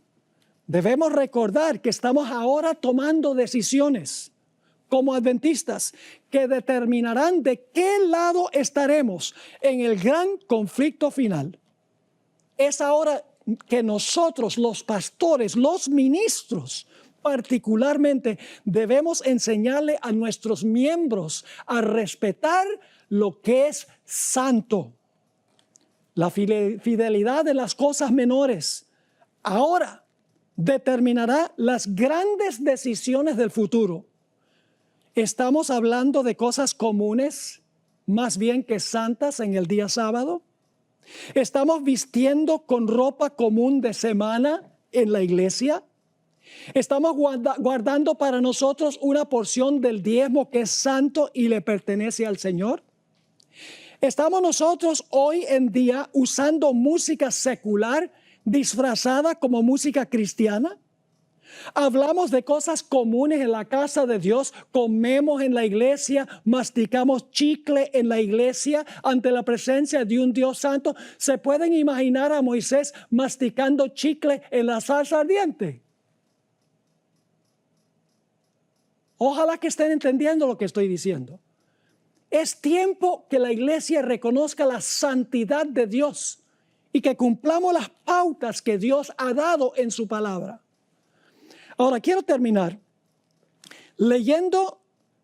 debemos recordar que estamos ahora tomando decisiones como adventistas que determinarán de qué lado estaremos en el gran conflicto final. Es ahora que nosotros, los pastores, los ministros, particularmente, debemos enseñarle a nuestros miembros a respetar lo que es santo. La fidelidad de las cosas menores ahora determinará las grandes decisiones del futuro. ¿Estamos hablando de cosas comunes más bien que santas en el día sábado? ¿Estamos vistiendo con ropa común de semana en la iglesia? ¿Estamos guardando para nosotros una porción del diezmo que es santo y le pertenece al Señor? ¿Estamos nosotros hoy en día usando música secular disfrazada como música cristiana? Hablamos de cosas comunes en la casa de Dios, comemos en la iglesia, masticamos chicle en la iglesia ante la presencia de un Dios santo. ¿Se pueden imaginar a Moisés masticando chicle en la salsa ardiente? Ojalá que estén entendiendo lo que estoy diciendo. Es tiempo que la iglesia reconozca la santidad de Dios y que cumplamos las pautas que Dios ha dado en su palabra. Ahora quiero terminar leyendo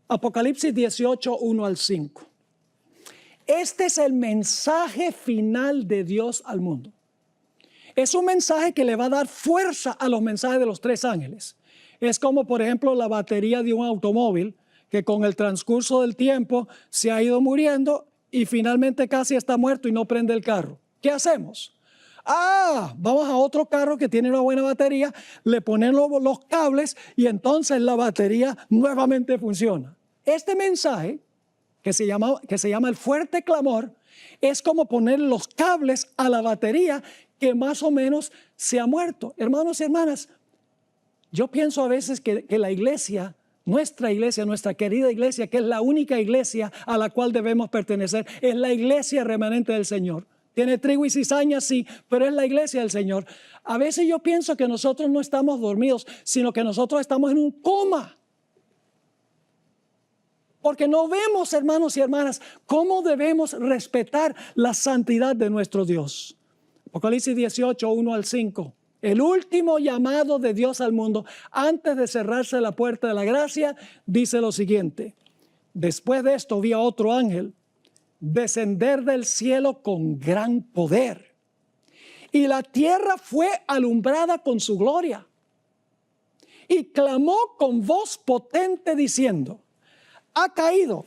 Apocalipsis 18, 1 al 5. Este es el mensaje final de Dios al mundo. Es un mensaje que le va a dar fuerza a los mensajes de los tres ángeles. Es como, por ejemplo, la batería de un automóvil que con el transcurso del tiempo se ha ido muriendo y finalmente casi está muerto y no prende el carro. ¿Qué hacemos? Vamos a otro carro que tiene una buena batería, le ponemos los cables y entonces la batería nuevamente funciona. Este mensaje, que se llama el fuerte clamor, es como poner los cables a la batería que más o menos se ha muerto. Hermanos y hermanas, yo pienso a veces que la iglesia, nuestra querida iglesia, que es la única iglesia a la cual debemos pertenecer, es la iglesia remanente del Señor. Tiene trigo y cizaña, sí, pero es la iglesia del Señor. A veces yo pienso que nosotros no estamos dormidos, sino que nosotros estamos en un coma. Porque no vemos, hermanos y hermanas, cómo debemos respetar la santidad de nuestro Dios. Apocalipsis 18, 1 al 5. El último llamado de Dios al mundo, antes de cerrarse la puerta de la gracia, dice lo siguiente. Después de esto vi a otro ángel descender del cielo con gran poder, y la tierra fue alumbrada con su gloria, y clamó con voz potente diciendo: ha caído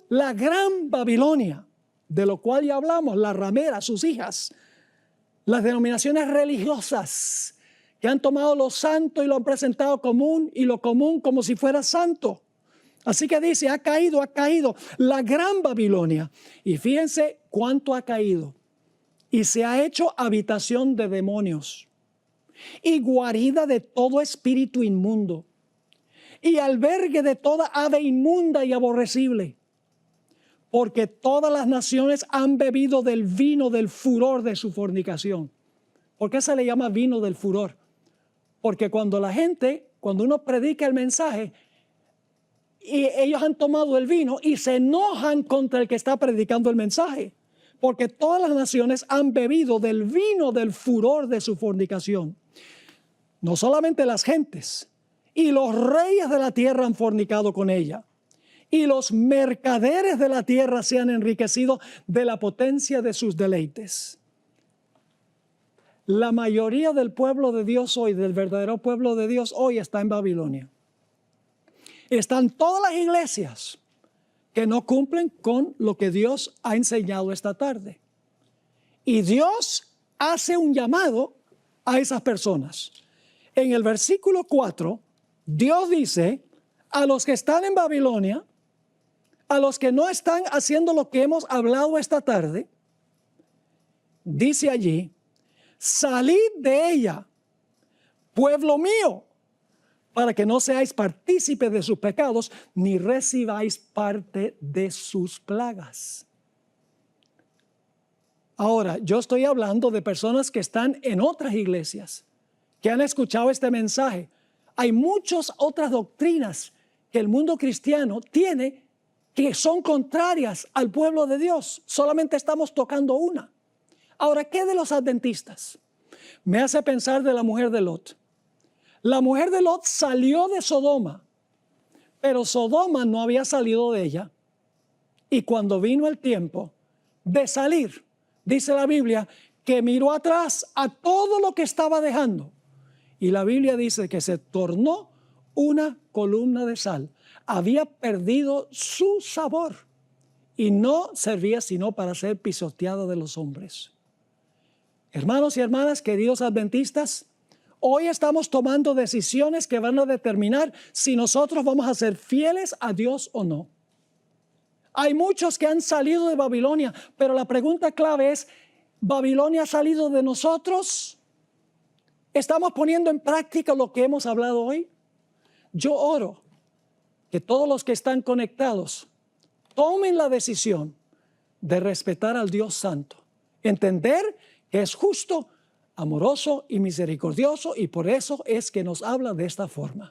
la gran Babilonia, de lo cual ya hablamos, la ramera, sus hijas, las denominaciones religiosas que han tomado lo santo y lo han presentado común, y lo común como si fuera santo. Así que dice, ha caído la gran Babilonia. Y fíjense cuánto ha caído. Y se ha hecho habitación de demonios y guarida de todo espíritu inmundo y albergue de toda ave inmunda y aborrecible. Porque todas las naciones han bebido del vino del furor de su fornicación. ¿Por qué se le llama vino del furor? Porque cuando uno predica el mensaje, y ellos han tomado el vino y se enojan contra el que está predicando el mensaje, porque todas las naciones han bebido del vino del furor de su fornicación. No solamente las gentes, y los reyes de la tierra han fornicado con ella, y los mercaderes de la tierra se han enriquecido de la potencia de sus deleites. La mayoría del pueblo de Dios hoy, del verdadero pueblo de Dios hoy, está en Babilonia. Están todas las iglesias que no cumplen con lo que Dios ha enseñado esta tarde. Y Dios hace un llamado a esas personas. En el versículo 4, Dios dice a los que están en Babilonia, a los que no están haciendo lo que hemos hablado esta tarde, dice allí, salid de ella, pueblo mío, para que no seáis partícipes de sus pecados, ni recibáis parte de sus plagas. Ahora, yo estoy hablando de personas que están en otras iglesias, que han escuchado este mensaje. Hay muchas otras doctrinas que el mundo cristiano tiene que son contrarias al pueblo de Dios. Solamente estamos tocando una. Ahora, ¿qué de los adventistas? Me hace pensar de la mujer de Lot. La mujer de Lot salió de Sodoma, pero Sodoma no había salido de ella. Y cuando vino el tiempo de salir, dice la Biblia, que miró atrás a todo lo que estaba dejando. Y la Biblia dice que se tornó una columna de sal. Había perdido su sabor y no servía sino para ser pisoteada de los hombres. Hermanos y hermanas, queridos adventistas, hoy estamos tomando decisiones que van a determinar si nosotros vamos a ser fieles a Dios o no. Hay muchos que han salido de Babilonia, pero la pregunta clave es, ¿Babilonia ha salido de nosotros? ¿Estamos poniendo en práctica lo que hemos hablado hoy? Yo oro que todos los que están conectados tomen la decisión de respetar al Dios Santo, entender que es justo, amoroso y misericordioso, y por eso es que nos habla de esta forma.